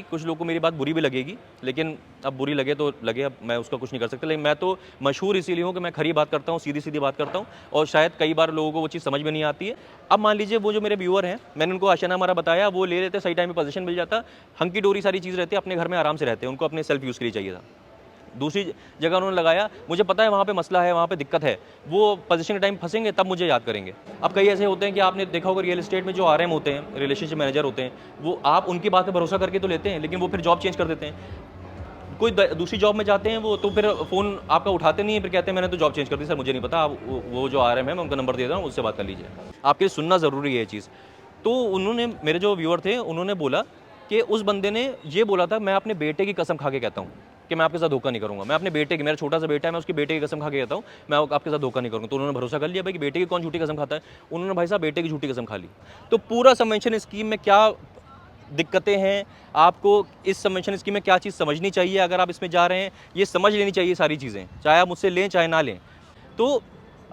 कुछ लोगों को मेरी बात बुरी भी लगेगी, लेकिन अब बुरी लगे तो लगे, अब मैं उसका कुछ नहीं कर सकता। लेकिन मैं तो मशहूर इसीलिए हूँ कि मैं खरी बात करता हूँ, सीधी-सीधी बात करता हूँ और शायद कई बार लोगों को वो चीज़ समझ में नहीं आती है। अब मान लीजिए वो जो मेरे व्यूअर हैं, मैंने उनको आशियाना हमारा बताया, वो ले लेते, सही टाइम पे पोज़ीशन मिल जाता, हंकी-डोरी सारी चीज़ रहती, अपने घर में आराम से रहते, उनको अपने सेल्फ यूज़ के लिए चाहिए था। दूसरी जगह उन्होंने लगाया, मुझे पता है वहाँ पे मसला है, वहाँ पे दिक्कत है, वो पोजीशन के टाइम फंसेंगे तब मुझे याद करेंगे। अब कई ऐसे होते हैं कि आपने देखा होगा रियल एस्टेट में जो आरएम होते हैं, रिलेशनशिप मैनेजर होते हैं, वो आप उनकी बात पे भरोसा करके तो लेते हैं, लेकिन वो फिर जॉब चेंज कर देते हैं। कोई दूसरी जॉब में जाते हैं वो, तो फिर फ़ोन आपका उठाते नहीं है, फिर कहते हैं मैंने तो जॉब चेंज कर दी सर, मुझे नहीं पता, आप वो जो आरएम है मैं उनका नंबर दे रहा हूँ, उससे बात कर लीजिए। आपके लिए सुनना ज़रूरी है ये चीज़। तो उन्होंने, मेरे जो व्यूअर थे, उन्होंने बोला कि उस बंदे ने ये बोला था, मैं अपने बेटे की कसम खा के कहता हूँ कि मैं आपके साथ धोखा नहीं करूँगा। मैं अपने बेटे की, मेरा छोटा सा बेटा है, मैं उसके बेटे की कसम खा के कहता हूँ, मैं आपके साथ धोखा नहीं करूँगा। तो उन्होंने भरोसा कर लिया भाई कि बेटे की कौन झूठी कसम खाता है। उन्होंने भाई साहब बेटे की झूठी कसम खा ली। तो पूरा सबवेंशन स्कीम में क्या दिक्कतें हैं, आपको इस सबवेंशन स्कीम में क्या चीज़ समझनी चाहिए, अगर आप इसमें जा रहे हैं, ये समझ लेनी चाहिए सारी चीज़ें, चाहे आप मुझसे लें चाहे ना लें। तो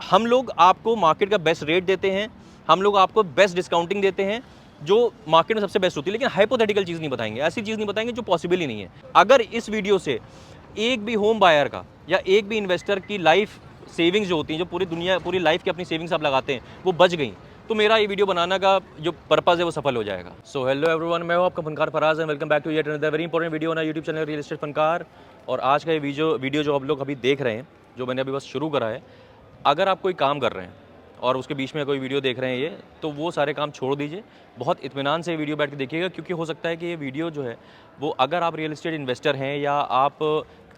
हम लोग आपको मार्केट का बेस्ट रेट देते हैं, हम लोग आपको बेस्ट डिस्काउंटिंग देते हैं, जो मार्केट में सबसे बेस्ट होती है, लेकिन हाइपोथेटिकल चीज़ नहीं बताएंगे, ऐसी चीज़ नहीं बताएंगे जो पॉसिबल ही नहीं है। अगर इस वीडियो से एक भी होम बायर का या एक भी इन्वेस्टर की लाइफ सेविंग्स जो होती हैं, जो पूरी लाइफ की अपनी सेविंग्स आप लगाते हैं, वो बच गई, तो मेरा ये वीडियो बनाने का जो पर्पज़ है वो सफल हो जाएगा। सो हेलो एवरीवन, मैं हूँ आपका फनकार Faraz and welcome back to yet another very important video on YouTube channel real estate फनकार। और आज का ये वीडियो जो आप लोग अभी देख रहे हैं, जो मैंने अभी बस शुरू करा है, अगर आप कोई काम कर रहे हैं और उसके बीच में कोई वीडियो देख रहे हैं ये, तो वो सारे काम छोड़ दीजिए, बहुत इत्मीनान से वीडियो बैठ के देखिएगा, क्योंकि हो सकता है कि ये वीडियो जो है वो, अगर आप रियल एस्टेट इन्वेस्टर हैं या आप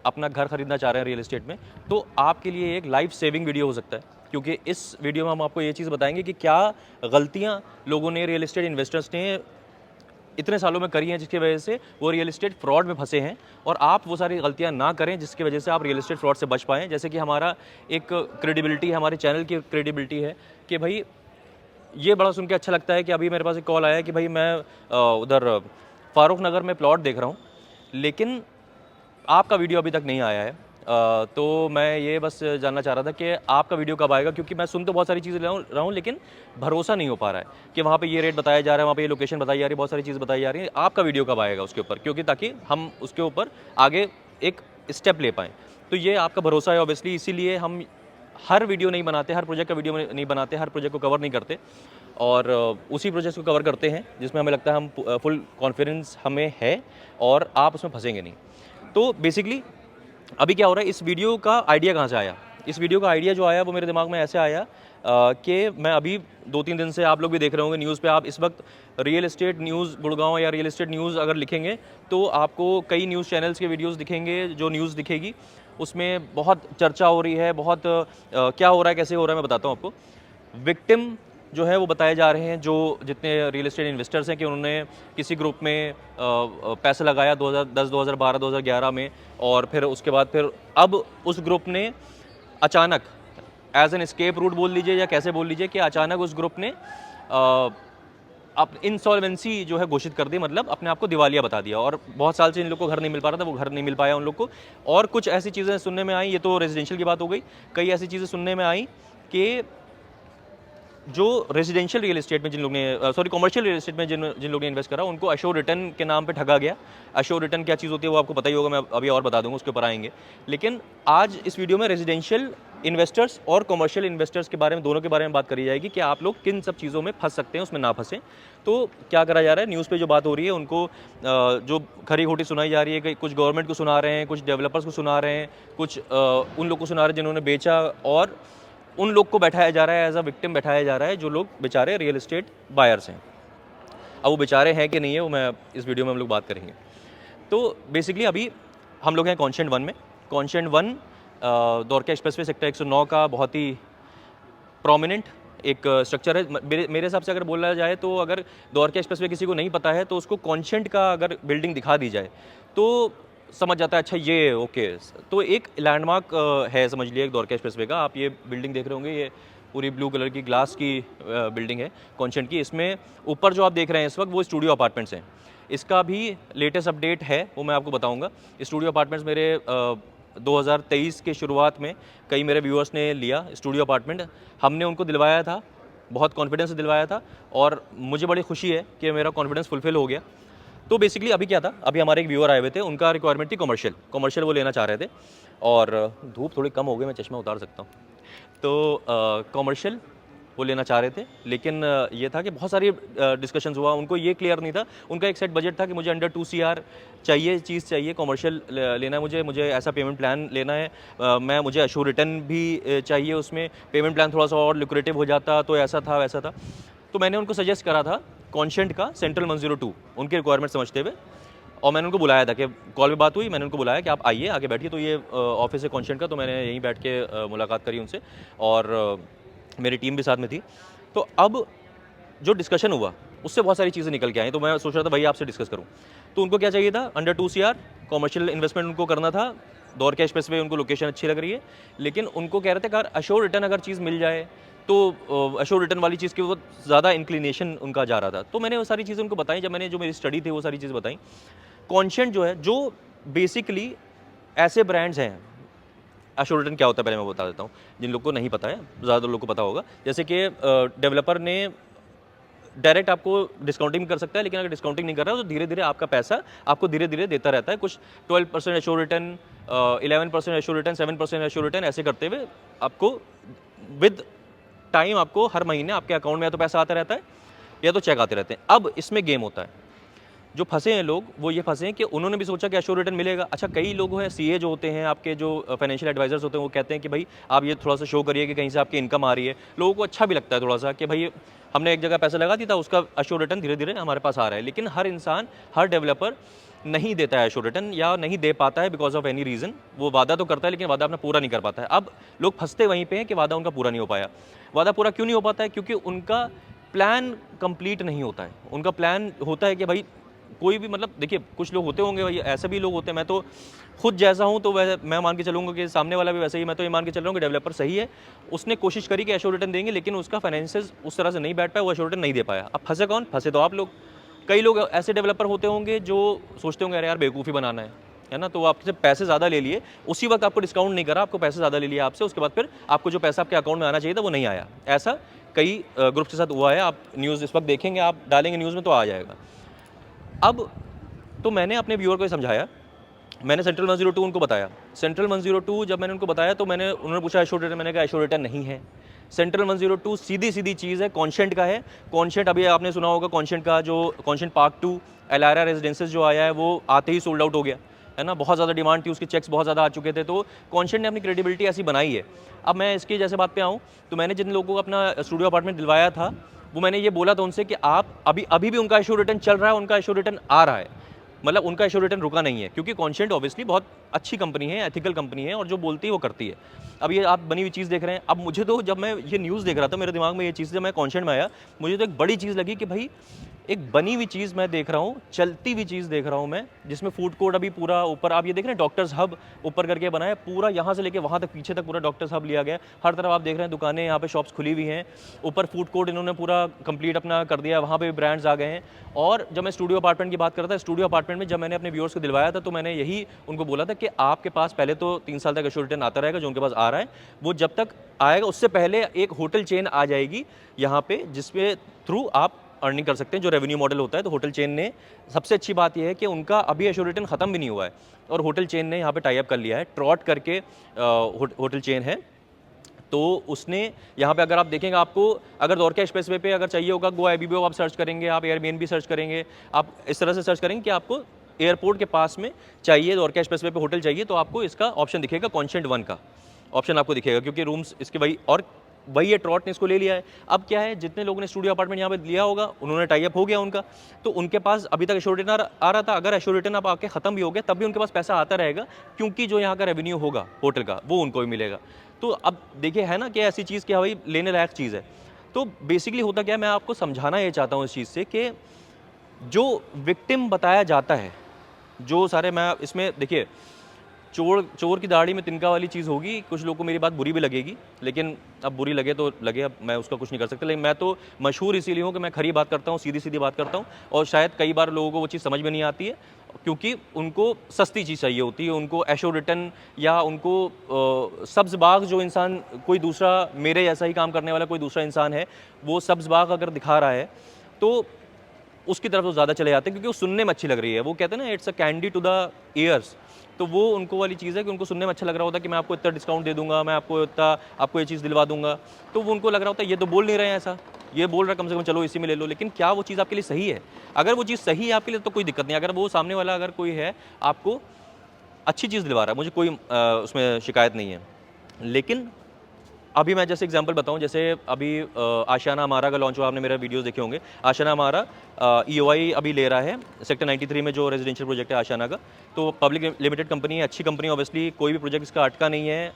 अपना घर खरीदना चाह रहे हैं रियल एस्टेट में, तो आपके लिए एक लाइफ सेविंग वीडियो हो सकता है। क्योंकि इस वीडियो में हम आपको ये चीज़ बताएंगे कि क्या गलतियाँ लोगों ने, रियल एस्टेट इन्वेस्टर्स ने इतने सालों में करी हैं, जिसकी वजह से वो रियल एस्टेट फ्रॉड में फंसे हैं, और आप वो सारी गलतियां ना करें जिसकी वजह से आप रियल एस्टेट फ्रॉड से बच पाएँ। जैसे कि हमारा एक क्रेडिबिलिटी है, हमारे चैनल की क्रेडिबिलिटी है कि भाई, ये बड़ा सुन के अच्छा लगता है कि अभी मेरे पास एक कॉल आया है कि भाई मैं उधर फारूक नगर में प्लॉट देख रहा हूँ, लेकिन आपका वीडियो अभी तक नहीं आया है। तो मैं ये बस जानना चाह रहा था कि आपका वीडियो कब आएगा, क्योंकि मैं सुन तो बहुत सारी चीज़ें रहा हूँ, लेकिन भरोसा नहीं हो पा रहा है कि वहाँ पे ये रेट बताया जा रहा है, वहाँ पे ये लोकेशन बताई जा रही है, बहुत सारी चीज़ बताई जा रही है। आपका वीडियो कब आएगा उसके ऊपर, क्योंकि ताकि हम उसके ऊपर आगे एक स्टेप ले पाएँ। तो ये आपका भरोसा है ऑब्वियसली, इसीलिए हम हर वीडियो नहीं बनाते, हर प्रोजेक्ट का वीडियो नहीं बनाते, हर प्रोजेक्ट को कवर नहीं करते, और उसी प्रोजेक्ट को कवर करते हैं जिसमें हमें लगता है हम फुल कॉन्फिडेंस हमें है और आप उसमें फंसेंगे नहीं। तो बेसिकली अभी क्या हो रहा है, इस वीडियो का आइडिया कहाँ से आया? इस वीडियो का आइडिया जो आया वो मेरे दिमाग में ऐसे आया कि मैं अभी 2-3 दिन से, आप लोग भी देख रहे होंगे न्यूज़ पे, आप इस वक्त रियल एस्टेट न्यूज़ गुड़गांव या रियल एस्टेट न्यूज़ अगर लिखेंगे तो आपको कई न्यूज़ चैनल्स के वीडियोस दिखेंगे। जो न्यूज़ दिखेगी उसमें बहुत चर्चा हो रही है, बहुत क्या हो रहा है, कैसे हो रहा है, मैं बताता हूँ आपको। विक्टिम जो है वो बताए जा रहे हैं, जो जितने रियल एस्टेट इन्वेस्टर्स हैं, कि उन्होंने किसी ग्रुप में पैसा लगाया 2010, 2012, 2011 में, और फिर उसके बाद फिर अब उस ग्रुप ने अचानक, एज एन एस्केप रूट बोल लीजिए या कैसे बोल लीजिए, कि अचानक उस ग्रुप ने अब इंसॉल्वेंसी जो है घोषित कर दी, मतलब अपने आप को दिवालिया बता दिया, और बहुत साल से इन लोग को घर नहीं मिल पा रहा था, वो घर नहीं मिल पाया उन लोग को। और कुछ ऐसी चीज़ें सुनने में आई, ये तो रेजिडेंशियल की बात हो गई, कई ऐसी चीज़ें सुनने में आई कि जो रेजिडेंशियल रियल एस्टेट में जिन लोग ने, सॉरी कमर्शियल रियल एस्टेट में जिन लोग ने इन्वेस्ट करा, उनको अश्योर रिटर्न के नाम पे ठगा गया। अश्योर रिटर्न क्या चीज़ होती है वो आपको पता ही होगा, मैं अभी और बता दूंगा, उसके ऊपर आएंगे। लेकिन आज इस वीडियो में रेजिडेंशियल इन्वेस्टर्स और कमर्शियल इन्वेस्टर्स के बारे में, दोनों के बारे में बात करी जाएगी कि आप लोग किन सब चीज़ों में फंस सकते हैं, उसमें ना फंसें। तो क्या करा जा रहा है, न्यूज़ पे जो बात हो रही है उनको जो खरी खोटी सुनाई जा रही है, कि कुछ गवर्नमेंट को सुना रहे हैं, कुछ डेवलपर्स को सुना रहे हैं, कुछ उन लोग को सुना रहे हैं जिन्होंने बेचा, और उन लोग को बैठाया जा रहा है, एज अ विक्टिम बैठाया जा रहा है, जो लोग बेचारे रियल एस्टेट बायर्स हैं। अब वो बेचारे हैं कि नहीं है, वो मैं इस वीडियो में हम लोग बात करेंगे। तो बेसिकली अभी हम लोग हैं कॉन्स्टेंट 1 में। कॉन्स्टेंट 1 द्वारका एक्सप्रेसवे सेक्टर 109 का बहुत ही प्रोमिनेंट एक स्ट्रक्चर है। मेरे हिसाब से अगर बोला जाए तो, अगर द्वारका एक्सप्रेसवे किसी को नहीं पता है तो उसको कॉन्स्टेंट का अगर बिल्डिंग दिखा दी जाए तो समझ जाता है, अच्छा ये ओके। तो एक लैंडमार्क है, समझ लिए, एक द्वारका एक्सप्रेसवे का। आप ये बिल्डिंग देख रहे होंगे, ये पूरी ब्लू कलर की ग्लास की बिल्डिंग है कॉन्स्टेंट की। इसमें ऊपर जो आप देख रहे हैं इस वक्त, वो स्टूडियो अपार्टमेंट्स हैं। इसका भी लेटेस्ट अपडेट है, वो मैं आपको बताऊंगा। स्टूडियो अपार्टमेंट्स मेरे 2023 के शुरुआत में कई मेरे व्यूअर्स ने लिया स्टूडियो अपार्टमेंट, हमने उनको दिलवाया था, बहुत कॉन्फिडेंस से दिलवाया था, और मुझे बड़ी खुशी है कि मेरा कॉन्फिडेंस फुलफिल हो गया। तो बेसिकली अभी क्या था, अभी हमारे एक व्यूअर आए हुए थे, उनका रिक्वायरमेंट थी कमर्शियल वो लेना चाह रहे थे। और धूप थोड़ी कम हो गई, मैं चश्मा उतार सकता हूँ। तो कमर्शियल वो लेना चाह रहे थे, लेकिन ये था कि बहुत सारी डिस्कशंस हुआ, उनको ये क्लियर नहीं था। उनका एक सेट बजट था कि मुझे अंडर 2 CR चाहिए, चीज़ चाहिए, कमर्शियल लेना है मुझे ऐसा पेमेंट प्लान लेना है। मुझे अश्योर रिटर्न भी चाहिए, उसमें पेमेंट प्लान थोड़ा सा और लुक्रेटिव हो जाता तो ऐसा था वैसा था। तो मैंने उनको सजेस्ट करा था कॉन्शेंट का सेंट्रल 102, उनकी रिक्वायरमेंट समझते हुए। और मैंने उनको बुलाया था कि कॉल पे बात हुई, मैंने उनको बुलाया कि आप आइए आगे बैठिए। तो ये ऑफिस है कॉन्शेंट का, तो मैंने यहीं बैठ के मुलाकात करी उनसे, और मेरी टीम भी साथ में थी। तो अब जो डिस्कशन हुआ उससे बहुत सारी चीज़ें निकल के आई, तो मैं सोच रहा था भाई आपसे डिस्कस करूं। तो उनको क्या चाहिए था, अंडर 2 CR कॉमर्शियल इन्वेस्टमेंट उनको करना था। दौर के एक्सप्रेस पे उनको लोकेशन अच्छी लग रही है, लेकिन उनको कह रहे थे कि अगर अश्योर रिटर्न अगर चीज़ मिल जाए तो अश्योर रिटर्न वाली चीज़ की वो ज़्यादा इंक्लिनेशन उनका जा रहा था। तो मैंने वो सारी चीज़ें उनको बताई, जब मैंने जो मेरी स्टडी थी वो सारी चीज़ बताई। कॉन्शेंट जो है, जो बेसिकली ऐसे ब्रांड्स हैं, अश्योर रिटर्न क्या होता है पहले मैं बता देता हूँ, जिन लोगों को नहीं पता है, ज़्यादातर लोगों को पता होगा। जैसे कि डेवलपर ने डायरेक्ट आपको डिस्काउंटिंग कर सकता है, लेकिन अगर डिस्काउंटिंग नहीं कर रहा है तो धीरे धीरे आपका पैसा आपको धीरे धीरे देता रहता है। कुछ 12% assure return, 11% assure return, 7% assure return, ऐसे करते हुए आपको विद टाइम आपको हर महीने आपके अकाउंट में या तो पैसा आता रहता है या तो चेक आते रहते हैं। अब इसमें गेम होता है, जो फंसे हैं लोग वो ये फंसे हैं कि उन्होंने भी सोचा कि एश्योर रिटर्न मिलेगा। अच्छा, कई लोग हैं CA जो होते हैं, आपके जो फाइनेंशियल एडवाइजर्स होते हैं, वो कहते हैं कि भाई आप ये थोड़ा सा शो करिए कि कहीं से आपकी इनकम आ रही है। लोगों को अच्छा भी लगता है थोड़ा सा कि भाई हमने एक जगह पैसा लगा दिया था, उसका एश्योर रिटर्न धीरे धीरे हमारे पास आ रहा है। लेकिन हर इंसान, हर डेवलपर नहीं देता है एश्योर रिटर्न, या नहीं दे पाता है बिकॉज ऑफ एनी रीज़न। वो वादा तो करता है लेकिन वादा अपना पूरा नहीं कर पाता है। अब लोग फंसते वहीं पे हैं कि वादा उनका पूरा नहीं हो पाया। वादा पूरा क्यों नहीं हो पाता है? क्योंकि उनका प्लान कंप्लीट नहीं होता है। उनका प्लान होता है कि भाई कोई भी, मतलब देखिए, कुछ लोग होते होंगे भाई, ऐसे भी लोग होते हैं। मैं तो खुद जैसा हूँ, तो वैसे मैं मान के चलूँगा कि सामने वाला भी वैसे ही। मैं तो ये मान के चल रहा हूँ कि डेवलपर सही है, उसने कोशिश करी कि एश्योर रिटर्न देंगे, लेकिन उसका फाइनेंसेस उस तरह से नहीं बैठ पाया, वो एश्योर रिटर्न नहीं दे पाया। अब फंसे कौन? फंसे तो आप लोग। कई लोग ऐसे डेवलपर होते होंगे जो सोचते होंगे अरे यार बेवकूफ़ी बनाना है ना, तो वो आपसे पैसे ज़्यादा ले लिए, उसी वक्त आपको डिस्काउंट नहीं करा, आपको पैसे ज़्यादा ले लिया आपसे, उसके बाद फिर आपको जो पैसा आपके अकाउंट में आना चाहिए था वो नहीं आया। ऐसा कई ग्रुप्स के साथ हुआ है। आप न्यूज़ इस वक्त देखेंगे, आप डालेंगे न्यूज़ में तो आ जाएगा। अब तो मैंने अपने व्यूअर को समझाया, मैंने सेंट्रल 102 उनको बताया। सेंट्रल 102 जब मैंने उनको बताया तो उन्होंने पूछा एश्योर रिटर्न, मैंने कहा एश्योर रिटर्न नहीं है। सेंट्रल 102 सीधी सीधी चीज़ है, कॉन्शेंट का है। कॉन्शेंट अभी आपने सुना होगा, कॉन्शेंट का जो कॉन्शेंट पार्क 2 एलारा रेजिडेंसेस जो आया है वो आते ही सोल्ड आउट हो गया है ना। बहुत ज़्यादा डिमांड थी, उसके चेक्स बहुत ज़्यादा आ चुके थे। तो कॉन्शेंट ने अपनी क्रेडिबिलिटी ऐसी बनाई है। अब मैं इसकी जैसे बात पे आऊँ, तो मैंने जिन लोगों को अपना स्टूडियो अपार्टमेंट दिलवाया था, वो मैंने ये बोला था उनसे कि आप अभी भी उनका एश्योर रिटर्न चल रहा है, उनका एश्योर रिटर्न आ रहा है, मतलब उनका एश्योर रिटर्न रुका नहीं है। क्योंकि कॉन्शेंट ऑब्वियसली बहुत अच्छी कंपनी है, एथिकल कंपनी है, और जो बोलती है वो करती है। अब ये आप बनी हुई चीज़ देख रहे हैं। अब मुझे तो, जब मैं ये न्यूज़ देख रहा था, मेरे दिमाग में ये चीज़, जब मैं कॉन्शेंट में आया, मुझे तो एक बड़ी चीज़ लगी कि भाई एक बनी हुई चीज़ मैं देख रहा हूँ, चलती हुई चीज़ देख रहा हूँ मैं, जिसमें फूड कोर्ट अभी पूरा ऊपर आप ये देख रहे हैं, डॉक्टर्स हब ऊपर करके बनाया पूरा, यहाँ से लेके वहाँ तक पीछे तक पूरा डॉक्टर्स हब लिया गया। हर तरफ आप देख रहे हैं दुकानें, यहाँ पे शॉप्स खुली हुई हैं। ऊपर फूड कोर्ट इन्होंने पूरा कंप्लीट अपना कर दिया, वहाँ पे भी ब्रांड्स आ गए हैं। और जब मैं स्टूडियो अपार्टमेंट की बात कर रहा था, स्टूडियो अपार्टमेंट में जब मैंने अपने व्यूअर्स को दिलवाया था, तो मैंने यही उनको बोला था कि आपके पास पहले तो 3 साल तक एश्योर रिटर्न आता रहेगा, जो उनके पास आ रहा है। वो जब तक आएगा, उससे पहले एक होटल चेन आ जाएगी यहाँ पे, जिसपे थ्रू आप अर्निंग कर सकते हैं, जो रेवेन्यू मॉडल होता है। तो होटल चेन ने, सबसे अच्छी बात यह है कि उनका अभी एश्योर रिटर्न खत्म भी नहीं हुआ है, और होटल चेन ने यहाँ पे टाई अप कर लिया है। ट्रॉट करके होटल चेन है, तो उसने यहाँ पे, अगर आप देखेंगे, आपको अगर द्वारका एक्सप्रेस वे पे अगर चाहिए होगा, गो IBBO आप सर्च करेंगे, आप एयरबीएनबी सर्च करेंगे, आप इस तरह से सर्च करेंगे कि आपको एयरपोर्ट के पास में चाहिए, द्वारका एक्सप्रेस वे पे होटल चाहिए, तो आपको इसका ऑप्शन दिखेगा, कॉन्शेंट 1 का ऑप्शन आपको दिखेगा, क्योंकि रूम्स इसके वही है, ट्रॉट ने इसको ले लिया है। अब क्या है, जितने लोगों ने स्टूडियो अपार्टमेंट यहाँ पे लिया होगा, उन्होंने टाई अप हो गया उनका, तो उनके पास अभी तक एश्योर रिटर्न आ रहा था। अगर एश्योर रिटर्न अब आके खत्म भी हो गया, तब भी उनके पास पैसा आता रहेगा, क्योंकि जो यहाँ का रेवेन्यू होगा होटल का, वो उनको भी मिलेगा। तो अब देखिए, है ना कि ऐसी चीज़ कि भाई लेने लायक चीज़ है। तो बेसिकली होता क्या है, मैं आपको समझाना ये चाहता हूँ इस चीज़ से कि जो विक्टिम बताया जाता है, जो सारे, मैं इसमें देखिए, चोर की दाढ़ी में तिनका वाली चीज़ होगी। कुछ लोगों को मेरी बात बुरी भी लगेगी, लेकिन अब बुरी लगे तो लगे, अब मैं उसका कुछ नहीं कर सकता। लेकिन मैं तो मशहूर इसीलिए हूँ कि मैं खरी बात करता हूँ, सीधी सीधी बात करता हूँ, और शायद कई बार लोगों को वो चीज़ समझ में नहीं आती है, क्योंकि उनको सस्ती चीज़ चाहिए होती है। उनको एश्योर रिटर्न, या उनको सब्ज़ बाग, जो इंसान, कोई दूसरा मेरे जैसा ही काम करने वाला कोई दूसरा इंसान है, वो सब्ज़ बाग अगर दिखा रहा है, तो उसकी तरफ वो ज़्यादा चले जाते हैं क्योंकि वो सुनने में अच्छी लग रही है। वो कहते हैं ना, it's a candy to the ears. तो वो उनको वाली चीज़ है कि उनको सुनने में अच्छा लग रहा होता है कि मैं आपको इतना डिस्काउंट दे दूंगा, मैं आपको इतना, आपको ये चीज़ दिलवा दूंगा। तो वो उनको लग रहा होता है ये तो बोल नहीं रहे हैं ऐसा, ये बोल रहा है कम से कम चलो इसी में ले लो। लेकिन क्या वो चीज़ आपके लिए सही है? अगर वो चीज़ सही है आपके लिए तो कोई दिक्कत नहीं। अगर वो सामने वाला अगर कोई है आपको अच्छी चीज़ दिलवा रहा है, मुझे कोई उसमें शिकायत नहीं है। लेकिन अभी मैं जैसे एग्जांपल बताऊं, जैसे अभी आशियाना अमारा का लॉन्च हुआ, आपने मेरा वीडियोस देखे होंगे। आशियाना अमारा ईओआई अभी ले रहा है सेक्टर 93 में, जो रेजिडेंशियल प्रोजेक्ट है आशियाना का। तो पब्लिक लिमिटेड कंपनी है, अच्छी कंपनी, ऑब्वियसली कोई भी प्रोजेक्ट इसका अटका नहीं है,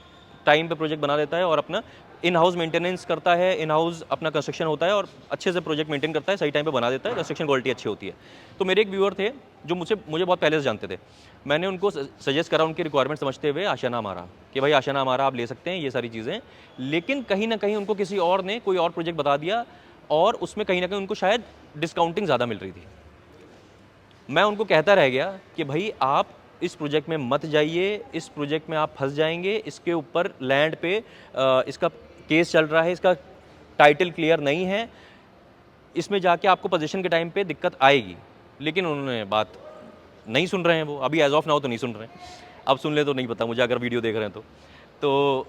टाइम पे प्रोजेक्ट बना देता है और अपना इन हाउस मेंटेनेंस करता है, इन हाउस अपना कंस्ट्रक्शन होता है और अच्छे से प्रोजेक्ट मेंटेन करता है, सही टाइम पे बना देता है, कंस्ट्रक्शन क्वालिटी अच्छी होती है। तो मेरे एक व्यूअर थे जो मुझे बहुत पहले से जानते थे। मैंने उनको सजेस्ट करा उनकी रिक्वायरमेंट समझते हुए आशियाना अमारा, कि भाई आशियाना अमारा आप ले सकते हैं ये सारी चीज़ें। लेकिन कहीं ना कहीं उनको किसी और ने कोई और प्रोजेक्ट बता दिया और उसमें कहीं ना कहीं उनको शायद डिस्काउंटिंग ज़्यादा मिल रही थी। मैं उनको कहता रह गया कि भाई आप इस प्रोजेक्ट में मत जाइए, इस प्रोजेक्ट में आप फंस जाएंगे, इसके ऊपर लैंड पे इसका केस चल रहा है, इसका टाइटल क्लियर नहीं है, इसमें जाके आपको पोजीशन के टाइम पे दिक्कत आएगी। लेकिन उन्होंने बात नहीं सुन रहे हैं, वो अभी एज ऑफ नाउ तो नहीं सुन रहे हैं, अब सुन ले तो नहीं पता मुझे, अगर वीडियो देख रहे हैं तो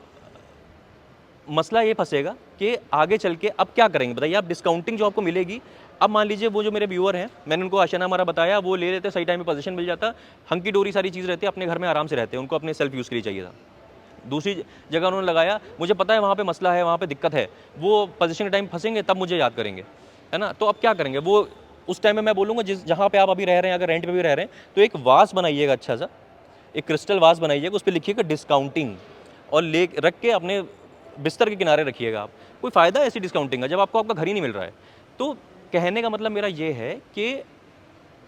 मसला ये फंसेगा कि आगे चल के अब क्या करेंगे बताइए आप। डिस्काउंटिंग जो आपको मिलेगी, अब मान लीजिए वो जो मेरे व्यूअर हैं, मैंने उनको आशियाना हमारा बताया, वो ले लेते, सही टाइम पे पोजीशन मिल जाता, हंकी डोरी सारी चीज़ रहती है, अपने घर में आराम से रहते हैं, उनको अपने सेल्फ यूज़ के लिए चाहिए था। दूसरी जगह उन्होंने लगाया, मुझे पता है वहाँ पे मसला है, वहाँ पे दिक्कत है, वो पोजीशन के टाइम फंसेंगे तब मुझे याद करेंगे, है ना। तो अब क्या करेंगे, वो उस टाइम में मैं बोलूँगा जहाँ पे आप अभी रह रहे हैं, अगर रेंट पे भी रह रहे हैं तो एक वास बनाइएगा, अच्छा सा एक क्रिस्टल वास बनाइएगा, उस पर लिखिएगा डिस्काउंटिंग और ले रख के अपने बिस्तर के किनारे रखिएगा आप। कोई फ़ायदा है ऐसी डिस्काउंटिंग का जब आपको आपका घर ही नहीं मिल रहा है। तो कहने का मतलब मेरा ये है कि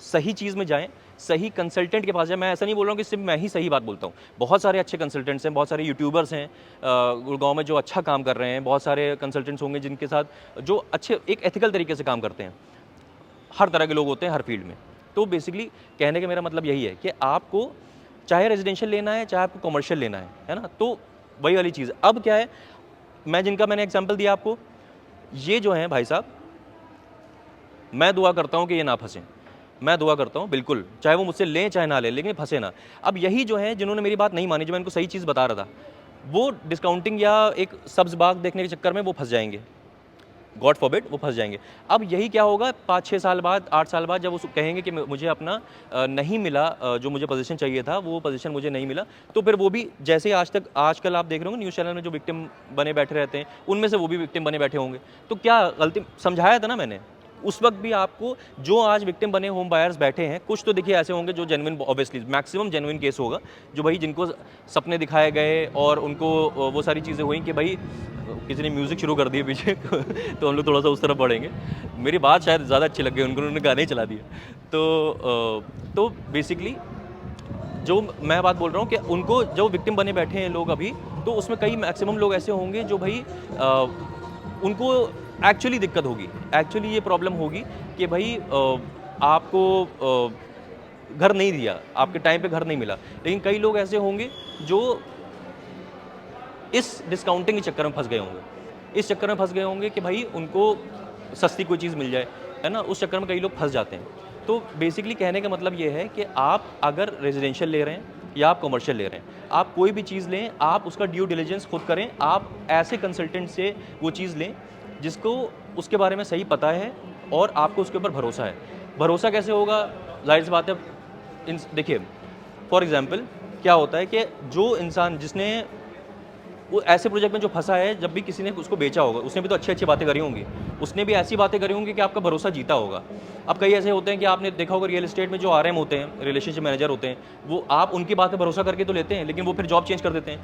सही चीज़ में जाएं, सही कंसल्टेंट के पास जाएं। मैं ऐसा नहीं बोल रहा हूँ कि सिर्फ मैं ही सही बात बोलता हूँ, बहुत सारे अच्छे कंसल्टेंट्स हैं, बहुत सारे यूट्यूबर्स हैं गुड़गांव में जो अच्छा काम कर रहे हैं, बहुत सारे कंसल्टेंट्स होंगे जिनके साथ जो अच्छे एक एथिकल तरीके से काम करते हैं। हर तरह के लोग होते हैं हर फील्ड में। तो बेसिकली कहने का मेरा मतलब यही है कि आपको चाहे रेजिडेंशियल लेना है, चाहे आपको कमर्शियल लेना है ना। तो वही वाली चीज़ अब क्या है, मैंने एग्जांपल दिया आपको, ये जो है भाई साहब, मैं दुआ करता हूँ कि ये ना फंसें, मैं दुआ करता हूँ बिल्कुल, चाहे वो मुझसे लें चाहे ना लें, लेकिन फंसे ना। अब यही जो है जिन्होंने मेरी बात नहीं मानी, जो मैं इनको सही चीज़ बता रहा था, वो डिस्काउंटिंग या एक सब्ज़ बाग देखने के चक्कर में वो फंस जाएंगे, गॉड फॉरबिड वो फंस जाएंगे। अब यही क्या होगा 5-6 साल बाद, 8 साल बाद, जब वो कहेंगे कि मुझे अपना नहीं मिला, जो मुझे पोजीशन चाहिए था वो पोजीशन मुझे नहीं मिला, तो फिर वो भी जैसे आजकल आप देख रहे होंगे न्यूज़ चैनल में जो विक्टिम बने बैठे रहते हैं, उनमें से वो भी विक्टिम बने बैठे होंगे। तो क्या गलती समझाया था ना मैंने उस वक्त भी आपको, जो आज विक्टिम बने होम बायर्स बैठे हैं, कुछ तो देखिए ऐसे होंगे जो genuine, obviously maximum genuine case होगा, जो भाई जिनको सपने दिखाए गए और उनको वो सारी चीज़ें हुई कि भाई किसी ने म्यूज़िक शुरू कर दिए पीछे तो हम लोग थोड़ा सा उस तरफ बढ़ेंगे। मेरी बात शायद ज़्यादा अच्छी लग गई उनको, उन्होंने गाने ही चला दिए। तो बेसिकली जो मैं बात बोल रहा हूँ कि उनको जो विक्टिम बने बैठे हैं लोग अभी, तो उसमें कई मैक्सिमम लोग ऐसे होंगे जो भाई उनको एक्चुअली दिक्कत होगी, एक्चुअली ये प्रॉब्लम होगी कि भाई आपको घर नहीं दिया, आपके टाइम पे घर नहीं मिला। लेकिन कई लोग ऐसे होंगे जो इस डिस्काउंटिंग के चक्कर में फंस गए होंगे, इस चक्कर में फंस गए होंगे कि भाई उनको सस्ती कोई चीज़ मिल जाए, है ना, उस चक्कर में कई लोग फंस जाते हैं। तो बेसिकली कहने का मतलब ये है कि आप अगर रेजिडेंशियल ले रहे हैं या आप कमर्शियल ले रहे हैं, आप कोई भी चीज़ लें, आप उसका ड्यू डिलिजेंस खुद करें, आप ऐसे कंसल्टेंट से वो चीज़ लें जिसको उसके बारे में सही पता है और आपको उसके ऊपर भरोसा है। भरोसा कैसे होगा, जाहिर सी बात है, देखिए फॉर एग्जांपल क्या होता है कि जो इंसान जिसने वो ऐसे प्रोजेक्ट में जो फंसा है, जब भी किसी ने उसको बेचा होगा, उसने भी तो अच्छी अच्छी बातें करी होंगी, उसने भी ऐसी बातें करी होंगी कि आपका भरोसा जीता होगा। अब कई ऐसे होते हैं कि आपने देखा होगा रियल एस्टेट में जो आरएम होते हैं, रिलेशनशिप मैनेजर होते हैं, वो आप उनकी बात पे भरोसा करके तो लेते हैं, लेकिन वो फिर जॉब चेंज कर देते हैं,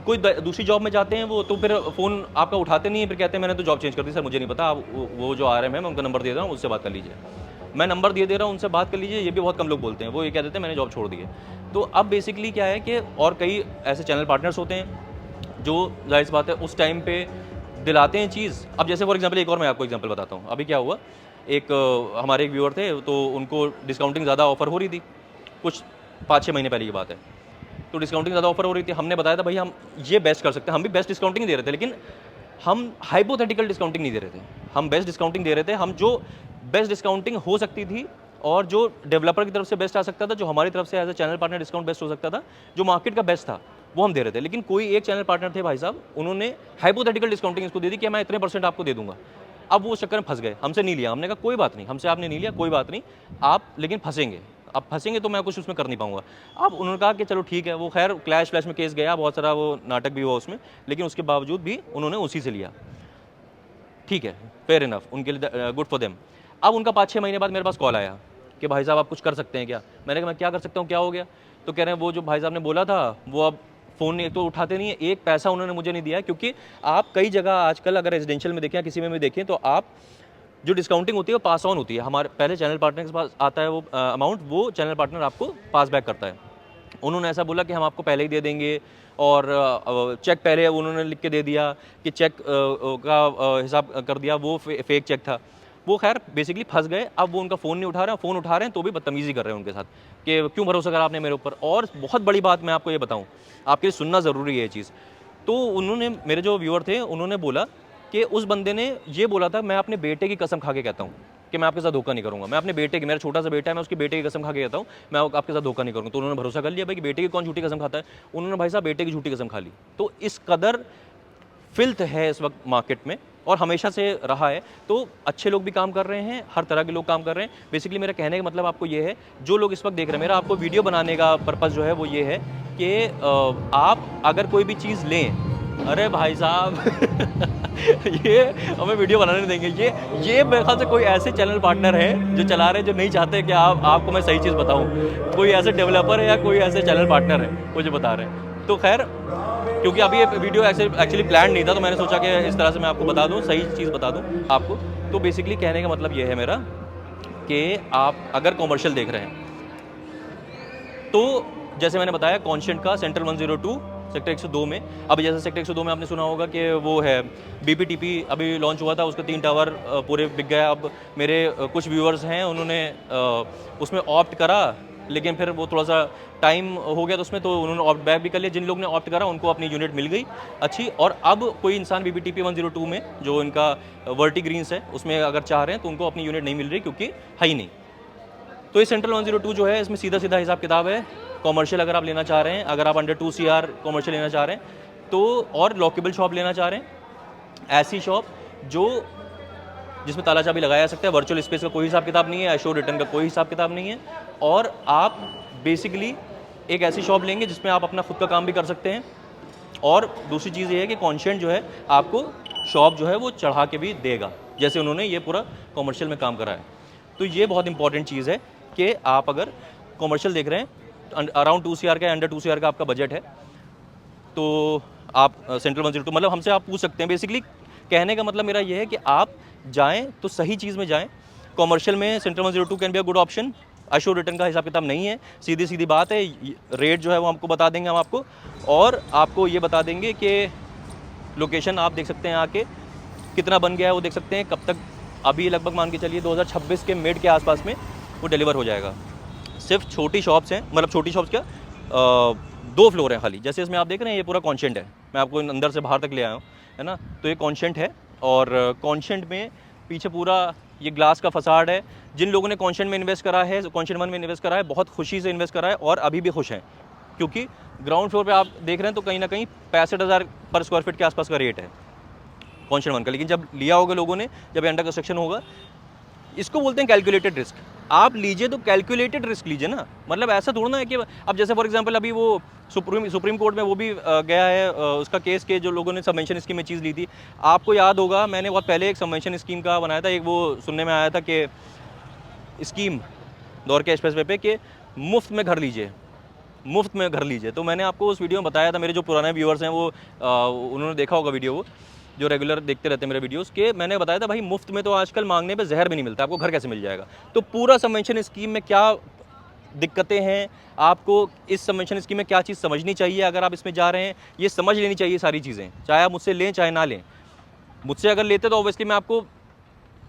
कोई दूसरी जॉब में जाते हैं वो, तो फिर फ़ोन आपका उठाते नहीं है, फिर कहते हैं मैंने तो जॉब चेंज कर दी सर, मुझे नहीं पता, आप वो जो आरएम है मैं उनका नंबर दे रहा हूँ, उससे बात कर लीजिए। मैं नंबर दे रहा हूँ, उनसे बात कर लीजिए, ये भी बहुत कम लोग बोलते हैं, वो ये कह देते हैं मैंने जॉब छोड़ दी है। तो अब बेसिकली क्या है कि और कई ऐसे चैनल पार्टनर्स होते हैं जो जाहिर सी बात है उस टाइम पे दिलाते हैं चीज़। अब जैसे फॉर एग्जांपल एक और मैं आपको एग्जांपल बताता हूँ, अभी क्या हुआ, एक हमारे एक व्यूअर थे, तो उनको डिस्काउंटिंग ज़्यादा ऑफर हो रही थी, कुछ 5-6 महीने पहले की बात है। तो डिस्काउंटिंग ज़्यादा ऑफर हो रही थी, हमने बताया था भाई हम ये बेस्ट कर सकते हैं, हम भी बेस्ट डिस्काउंटिंग दे रहे थे, लेकिन हम हाइपोथेटिकल डिस्काउंटिंग नहीं दे रहे थे, हम बेस्ट डिस्काउंटिंग दे रहे थे। हम जो बेस्ट डिस्काउंटिंग हो सकती थी, और जो डेवलपर की तरफ से बेस्ट आ सकता था, जो हमारी तरफ से as a channel partner discount best हो सकता था, जो मार्केट का बेस्ट था वो हम दे रहे थे। लेकिन कोई एक चैनल पार्टनर थे भाई साहब, उन्होंने हाइपोथेटिकल डिस्काउंटिंग इसको दे दी कि मैं इतने % आपको दे दूंगा। अब वो उस चक्कर में फंस गए, हमसे नहीं लिया। हमने कहा कोई बात नहीं, हमसे आपने नहीं लिया, कोई बात नहीं, आप लेकिन फंसेंगे, अब फंसेंगे तो मैं कुछ उसमें कर नहीं पाऊंगा। अब उन्होंने कहा कि चलो ठीक है, वो खैर क्लैश फ्लैश में केस गया, बहुत सारा वो नाटक भी हुआ उसमें, लेकिन उसके बावजूद भी उन्होंने उसी से लिया। ठीक है, फेयर इनफ, उनके लिए गुड फॉर देम। अब उनका 5-6 महीने बाद मेरे पास कॉल आया कि भाई साहब आप कुछ कर सकते हैं क्या? मैंने कहा मैं क्या कर सकता हूँ, क्या हो गया? तो कह रहे हैं वो जो भाई साहब ने बोला था वो अब फ़ोन एक तो उठाते नहीं है, एक पैसा उन्होंने मुझे नहीं दिया, क्योंकि आप कई जगह आजकल अगर रेजिडेंशियल में देखें या किसी में भी देखें, तो आप जो डिस्काउंटिंग होती है वो पास ऑन होती है। हमारे पहले चैनल पार्टनर के पास आता है वो अमाउंट, वो चैनल पार्टनर आपको पास बैक करता है। उन्होंने ऐसा बोला कि हम आपको पहले ही दे देंगे, और चेक पहले उन्होंने लिख के दे दिया कि चेक का हिसाब कर दिया, वो फेक चेक था। वो खैर बेसिकली फंस गए। अब वो उनका फ़ोन नहीं उठा रहे हैं, फ़ोन उठा रहे हैं तो भी बदतमीज़ी कर रहे हैं उनके साथ कि क्यों भरोसा करा आपने मेरे ऊपर। और बहुत बड़ी बात मैं आपको ये बताऊँ, आपके लिए सुनना ज़रूरी है ये चीज़। तो उन्होंने, मेरे जो व्यूअर थे, उन्होंने बोला कि उस बंदे ने ये बोला था, मैं अपने बेटे की कसम खा के कहता हूँ कि मैं आपके साथ धोखा नहीं करूँगा। मैं अपने बेटे की, मेरा छोटा सा बेटा है, मैं उसके बेटे की कसम खा के कहता हूँ मैं आपके साथ धोखा नहीं करूँगा। तो उन्होंने भरोसा कर लिया भाई कि बेटे की कौन झूठी कसम खाता है। उन्होंने भाई साहब बेटे की झूठी कसम खा ली। तो इस कदर फिल्थ है इस वक्त मार्केट में, और हमेशा से रहा है। तो अच्छे लोग भी काम कर रहे हैं, हर तरह के लोग काम कर रहे हैं। बेसिकली मेरा कहने का मतलब आपको ये है, जो लोग इस वक्त देख रहे हैं, मेरा आपको वीडियो बनाने का पर्पज़ जो है वो ये है कि आप अगर कोई भी चीज़ लें, अरे भाई साहब ये हमें वीडियो बनाने नहीं देंगे। ये मेरे ख्याल से कोई ऐसे चैनल पार्टनर है जो चला रहे हैं, जो नहीं चाहते कि आपको मैं सही चीज़ बताऊं। कोई ऐसे डेवलपर है या कोई ऐसे चैनल पार्टनर है मुझे बता रहे हैं। तो खैर, क्योंकि अभी ये वीडियो एक्चुअली प्लान नहीं था, तो मैंने सोचा कि इस तरह से मैं आपको बता दूं, सही चीज़ बता दूं आपको। तो बेसिकली कहने का मतलब ये है मेरा कि आप अगर कॉमर्शियल देख रहे हैं, तो जैसे मैंने बताया कॉन्शेंट का सेंट्रल 102 सेक्टर 102 में, अब जैसे सेक्टर 102 में आपने सुना होगा कि वो है BPTP अभी लॉन्च हुआ था, उसका 3 टावर पूरे बिक गया। अब मेरे कुछ व्यूअर्स हैं, उन्होंने उसमें ऑप्ट करा, लेकिन फिर वो थोड़ा सा टाइम हो गया तो उसमें, तो उन्होंने ऑप्ट बैक भी कर लिया। जिन लोग ने ऑप्ट करा उनको अपनी यूनिट मिल गई अच्छी। और अब कोई इंसान BPTP 102 में, जो इनका वर्टी ग्रीन्स है, उसमें अगर चाह रहे हैं तो उनको अपनी यूनिट नहीं मिल रही, क्योंकि है ही नहीं। तो ये सेंट्रल 102 जो है, इसमें सीधा सीधा हिसाब किताब है। कॉमर्शियल अगर आप लेना चाह रहे हैं, अगर आप अंडर 2 CR कॉमर्शियल लेना चाह रहे हैं, तो और लॉकेबल शॉप लेना चाह रहे हैं, ऐसी शॉप जिसमें ताला चाबी लगाया जा सकता है, वर्चुअल स्पेस का कोई हिसाब किताब नहीं है, एश्योर्ड रिटर्न का कोई हिसाब किताब नहीं है, और आप बेसिकली एक ऐसी शॉप लेंगे जिसमें आप अपना खुद का काम भी कर सकते हैं। और दूसरी चीज़ ये है कि कॉन्शेंट जो है आपको शॉप जो है वो चढ़ा के भी देगा, जैसे उन्होंने ये पूरा कॉमर्शियल में काम करा है। तो ये बहुत इंपॉर्टेंट चीज़ है कि आप अगर कॉमर्शियल देख रहे हैं, अराउंड 2 CR का, अंडर 2 CR का आपका बजट है, तो आप सेंट्रल 102 मतलब हमसे आप पूछ सकते हैं। बेसिकली कहने का मतलब मेरा ये है कि आप जाएं तो सही चीज़ में जाएं। कॉमर्शियल में central 102 can be a good option. Assured return का हिसाब किताब नहीं है, सीधी सीधी बात है। रेट जो है वो हमको बता देंगे हम आपको, और आपको ये बता देंगे कि लोकेशन आप देख सकते हैं आके, कितना बन गया है वो देख सकते हैं, कब तक। अभी लगभग मान के चलिए 2026 के मिड के आसपास में वो डिलीवर हो जाएगा। सिर्फ छोटी शॉप्स हैं, मतलब छोटी शॉप्स क्या, 2 फ्लोर हैं खाली। जैसे इसमें आप देख रहे हैं ये पूरा कॉन्शेंट है, मैं आपको अंदर से बाहर तक ले आया हूँ, है ना। तो ये कॉन्शेंट है, और कॉन्शेंट में पीछे पूरा ये ग्लास का फसाड है। जिन लोगों ने कॉन्शेंट में इन्वेस्ट करा है, कॉन्शेंट 1 में इन्वेस्ट करा है, बहुत खुशी से इन्वेस्ट करा है, और अभी भी खुश हैं, क्योंकि ग्राउंड फ्लोर पे आप देख रहे हैं तो कहीं ना कहीं 65,000 पर स्क्वायर फीट के आसपास का रेट है कॉन्शेंट 1 का। लेकिन जब लिया होगा लोगों ने, जब अंडर कंस्ट्रक्शन होगा, इसको बोलते हैं कैलकुलेटेड रिस्क। आप लीजिए तो कैलकुलेटेड रिस्क लीजिए ना, मतलब ऐसा थोड़ा ना है कि अब जैसे फॉर एग्जांपल अभी वो सुप्रीम कोर्ट में वो भी गया है, उसका केस के जो लोगों ने सबवेंशन स्कीम में चीज़ ली थी। आपको याद होगा मैंने बहुत पहले एक सबवेंशन स्कीम का बनाया था, एक वो सुनने में आया था कि स्कीम दौर के एक्सप्रेस वे पे कि मुफ्त में घर लीजिए, मुफ्त में घर लीजिए। तो मैंने आपको उस वीडियो में बताया था, मेरे जो पुराने व्यूअर्स हैं वो उन्होंने देखा होगा वीडियो, वो जो रेगुलर देखते रहते हैं मेरे वीडियोस के, मैंने बताया था भाई मुफ्त में तो आजकल मांगने पे जहर भी नहीं मिलता, आपको घर कैसे मिल जाएगा। तो पूरा सबवेंशन स्कीम में क्या दिक्कतें हैं, आपको इस सबवेंशन स्कीम में क्या चीज़ समझनी चाहिए अगर आप इसमें जा रहे हैं, ये समझ लेनी चाहिए सारी चीज़ें, चाहे आप मुझसे लें चाहे ना लें। मुझसे अगर लेते तो ऑब्वियसली मैं आपको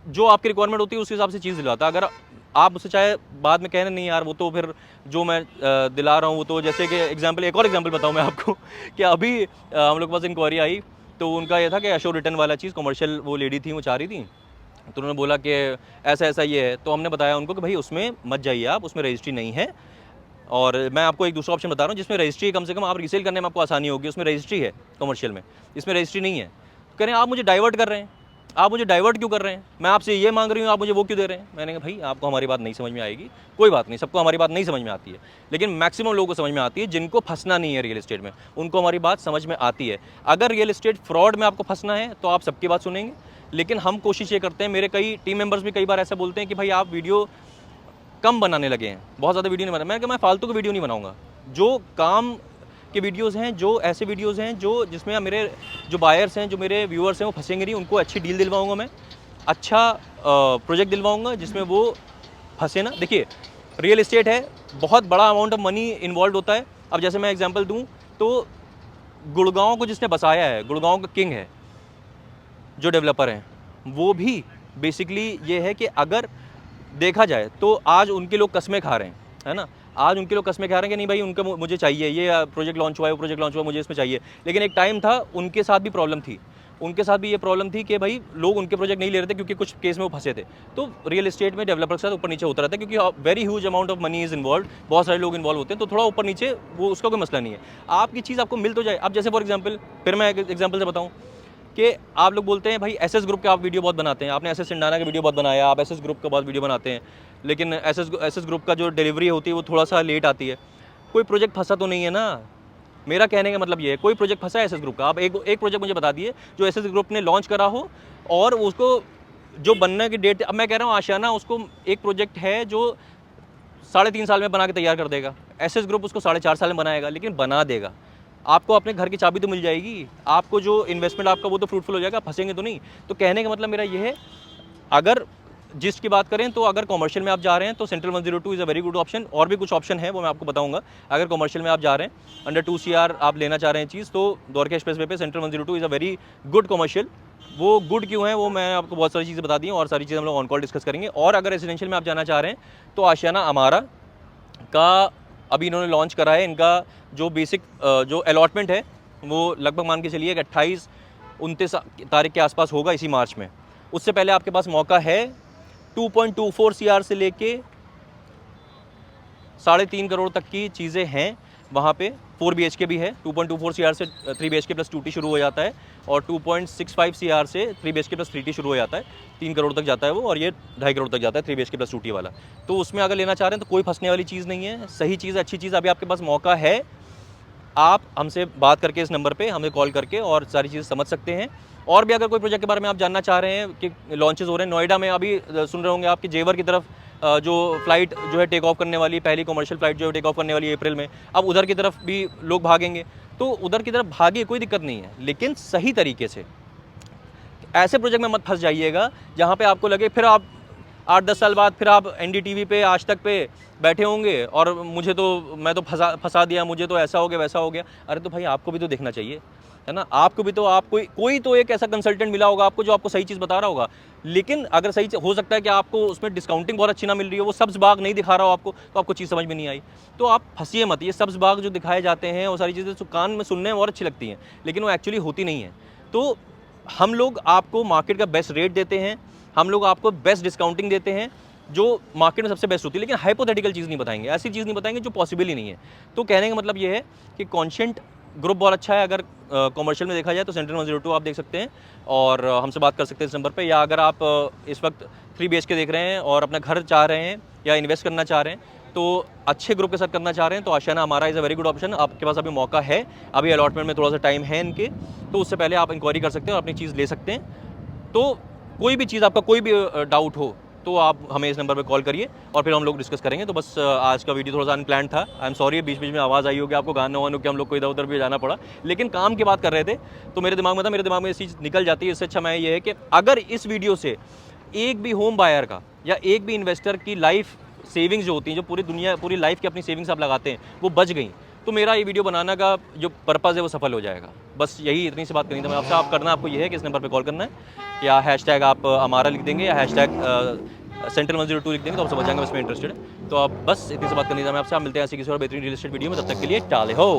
जो आपकी रिक्वायरमेंट होती है उस हिसाब से चीज़ दिलाता। अगर आप मुझसे चाहे बाद में कहना नहीं यार वो तो फिर जो मैं दिला रहा हूँ वो तो, जैसे कि एग्जांपल, एक और एग्जांपल बताऊँ मैं आपको कि अभी हम लोग के पास इंक्वायरी आई, तो उनका ये था कि एश्योर्ड रिटर्न वाला चीज़ कमर्शियल, वो लेडी थी वो चाह रही थी तो उन्होंने बोला कि ऐसा ऐसा ये है। तो हमने बताया उनको कि भाई उसमें मत जाइए आप, उसमें रजिस्ट्री नहीं है। और मैं आपको एक दूसरा ऑप्शन बता रहा हूँ जिसमें रजिस्ट्री कम से कम आप रीसेल करने में आपको आसानी होगी, उसमें रजिस्ट्री है कमर्शियल में, इसमें रजिस्ट्री नहीं है। कह रहे हैं आप मुझे डाइवर्ट कर रहे हैं, आप मुझे डाइवर्ट क्यों कर रहे हैं, मैं आपसे ये मांग रही हूँ, आप मुझे वो क्यों दे रहे हैं। मैंने कहा भाई आपको हमारी बात नहीं समझ में आएगी, कोई बात नहीं, सबको हमारी बात नहीं समझ में आती है, लेकिन मैक्सिमम लोगों को समझ में आती है। जिनको फंसना नहीं है रियल एस्टेट में, उनको हमारी बात समझ में आती है। अगर रियल एस्टेट फ्रॉड में आपको फंसना है तो आप सबकी बात सुनेंगे, लेकिन हम कोशिश ये करते हैं, मेरे कई टीम मेंबर्स भी कई बार ऐसा बोलते हैं कि भाई आप वीडियो कम बनाने लगे हैं, बहुत ज़्यादा वीडियो नहीं बना। मैं फालतू की वीडियो नहीं बनाऊंगा, जो काम के वीडियोज़ हैं, जो ऐसे वीडियोज़ हैं जो जिसमें मेरे जो बायर्स हैं, जो मेरे व्यूअर्स हैं वो फंसेंगे नहीं, उनको अच्छी डील दिलवाऊंगा, मैं अच्छा प्रोजेक्ट दिलवाऊंगा जिसमें वो फंसे ना। देखिए रियल एस्टेट है, बहुत बड़ा अमाउंट ऑफ मनी इन्वॉल्व होता है। अब जैसे मैं एग्जांपल दूं तो गुड़गांव को जिसने बसाया है, गुड़गांव का किंग है जो डेवलपर हैं, वो भी बेसिकली ये है कि अगर देखा जाए तो आज उनके लोग कस्में खा रहे हैं, है ना। आज उनके लोग कस्में खा रहे हैं कि नहीं भाई उनका मुझे चाहिए, ये प्रोजेक्ट लॉन्च हुआ है, वो प्रोजेक्ट लॉन्च हुआ, मुझे इसमें चाहिए। लेकिन एक टाइम था उनके साथ भी प्रॉब्लम थी, उनके साथ भी ये प्रॉब्लम थी कि भाई लोग उनके प्रोजेक्ट नहीं ले रहे थे क्योंकि कुछ केस में वो फंसे थे। तो रियल एस्टेट में डेवलपर के साथ ऊपर नीचे होता रहता है क्योंकि very huge amount of money is involve, बहुत सारे लोग इन्वॉल्व होते हैं, तो थोड़ा ऊपर नीचे वो उसका कोई मसला नहीं है। आपकी चीज़ आपको मिल तो जाए। अब जैसे फॉर एग्जाम्पल, फिर मैं एक एग्जाम्पल से बताऊँ कि आप लोग बोलते हैं भाई एसएस ग्रुप के आप वीडियो बहुत बनाते हैं, आपने एसएस सिंडाना का वीडियो बहुत बनाया, आप एसएस ग्रुप का बहुत वीडियो बनाते हैं, लेकिन एसएस ग्रुप का जो डिलीवरी होती है वो थोड़ा सा लेट आती है। कोई प्रोजेक्ट फंसा तो नहीं है ना। मेरा कहने का मतलब ये है, कोई प्रोजेक्ट फंसा है एसएस ग्रुप का, आप एक प्रोजेक्ट मुझे बता दिए जो एसएस ग्रुप ने लॉन्च करा हो और उसको जो बनने की डेट, अब मैं कह रहा हूँ आशियाना उसको एक प्रोजेक्ट है जो 3.5 साल में बना के तैयार कर देगा, एसएस ग्रुप उसको 4.5 साल में बनाएगा, लेकिन बना देगा। आपको अपने घर की चाबी तो मिल जाएगी, आपको जो इन्वेस्टमेंट आपका वो तो फ्रूटफुल हो जाएगा, फंसेंगे तो नहीं। तो कहने का मतलब मेरा ये है, अगर जिस की बात करें तो अगर कमर्शियल में आप जा रहे हैं तो central 102 is a very good option. और भी कुछ ऑप्शन है वो मैं आपको बताऊंगा। अगर कमर्शियल में आप जा रहे हैं, अंडर 2 CR आप लेना चाह रहे हैं चीज़, तो द्वारका एक्सप्रेस वे पे central 102 is a very good commercial. वो गुड क्यों है वो मैं आपको बहुत सारी चीज़ें बता दी और सारी चीज़ें हम लोग ऑन कॉल डिस्कस करेंगे। और अगर रेजिडेंशियल में आप जाना चाह रहे हैं तो आशियाना अमारा का अभी इन्होंने लॉन्च करा है। इनका जो बेसिक जो अलॉटमेंट है वो लगभग मान के चलिए 28-29 तारीख के आसपास होगा, इसी मार्च में। उससे पहले आपके पास मौका है। 2.24 CR से लेके 3.5 करोड़ तक की चीज़ें हैं वहाँ पे। 4 BHK भी है, 2.24 CR से 3 BHK प्लस 2T शुरू हो जाता है, और 2.65 CR से 3 BHK प्लस 3T शुरू हो जाता है। 3 करोड़ तक जाता है वो, और ये 2.5 करोड़ तक जाता है 3 BHK प्लस 2T वाला। तो उसमें अगर लेना चाह रहे हैं तो कोई फंसने वाली चीज़ नहीं है, सही चीज़, अच्छी चीज़। अभी आपके पास मौका है, आप हमसे बात करके इस नंबर पे हमें कॉल करके और सारी चीज़ें समझ सकते हैं। और भी अगर कोई प्रोजेक्ट के बारे में आप जानना चाह रहे हैं कि लॉन्चेस हो रहे हैं नोएडा में, अभी सुन रहे होंगे आपकी जेवर की तरफ जो फ्लाइट जो है टेक ऑफ करने वाली, पहली कमर्शियल फ्लाइट जो है टेक ऑफ करने वाली है अप्रैल में, अब उधर की तरफ भी लोग भागेंगे। तो उधर की तरफ भागे, कोई दिक्कत नहीं है, लेकिन सही तरीके से। ऐसे प्रोजेक्ट में मत फंस जाइएगा जहाँ पे आपको लगे फिर आप 8-10 साल बाद फिर आप NDTV पे, आज तक पे बैठे होंगे और मुझे तो, मैं तो फंसा दिया, मुझे तो ऐसा हो गया वैसा हो गया। अरे तो भाई आपको भी तो देखना चाहिए, है ना। आपको भी तो, आप कोई तो एक ऐसा कंसल्टेंट मिला होगा आपको जो आपको सही चीज़ बता रहा होगा। लेकिन अगर सही हो सकता है कि आपको उसमें डिस्काउंटिंग बहुत अच्छी ना मिल रही हो, वो सब्ज़ बाग नहीं दिखा रहा हो आपको, तो आपको चीज़ समझ में नहीं आई। तो आप फंसिए मत। ये सब्ज़ बाग जो दिखाए जाते हैं वो सारी चीज़ें कान में सुनने में बहुत अच्छी लगती हैं, लेकिन वो एक्चुअली होती नहीं है। तो हम लोग आपको मार्केट का बेस्ट रेट देते हैं, हम लोग आपको बेस्ट डिस्काउंटिंग देते हैं जो मार्केट में सबसे बेस्ट होती है, लेकिन हाइपोथेटिकल चीज़ नहीं बताएंगे, ऐसी चीज़ नहीं बताएंगे जो पॉसिबल ही नहीं है। तो कहने का मतलब ये है कि कॉन्शियंट ग्रुप बहुत अच्छा है। अगर कमर्शियल में देखा जाए तो सेंट्रल 102 आप देख सकते हैं और हमसे बात कर सकते हैं इस नंबर पे। या अगर आप इस वक्त 3 BHK देख रहे हैं और अपना घर चाह रहे हैं या इन्वेस्ट करना चाह रहे हैं, तो अच्छे ग्रुप के साथ करना चाह रहे हैं, तो आशियाना हमारा is a very good option. आपके पास अभी मौका है, अभी अलॉटमेंट में थोड़ा सा टाइम है इनके, तो उससे पहले आप इंक्वायरी कर सकते हैं और अपनी चीज़ ले सकते हैं। तो कोई भी चीज़, आपका कोई भी डाउट हो तो आप हमें इस नंबर पे कॉल करिए और फिर हम लोग डिस्कस करेंगे। तो बस आज का वीडियो थोड़ा सा अनप्लान्ड था, आई एम सॉरी, बीच बीच में आवाज़ आई होगी आपको, गाना वानों के हम लोग को इधर उधर भी जाना पड़ा, लेकिन काम की बात कर रहे थे तो मेरे दिमाग में था, मेरे दिमाग में ये चीज़ निकल जाती है। इससे अच्छा मैं ये है कि अगर इस वीडियो से एक भी होम बायर का या एक भी इन्वेस्टर की लाइफ सेविंग्स जो होती हैं, जो पूरी लाइफ की अपनी सेविंग्स आप लगाते हैं, वो बच गई, तो मेरा ये वीडियो बनाने का जो पर्पज़ है वो सफल हो जाएगा। बस यही, इतनी सी बात करनी थी मैं आपसे। आप करना आपको ये है कि इस नंबर पे कॉल करना है, या हैशटैग आप हमारा लिख देंगे, या हैशटैग सेंट्रल 102 लिख देंगे, तो आप समझ जाएंगे इसमें इंटरेस्टेड है। तो आप बस इतनी सी बात करनी थी मैं आपसे। आप मिलते हैं ऐसी किसी और बेहतरीन रियल एस्टेट वीडियो में, तब तक के लिए टाले हो।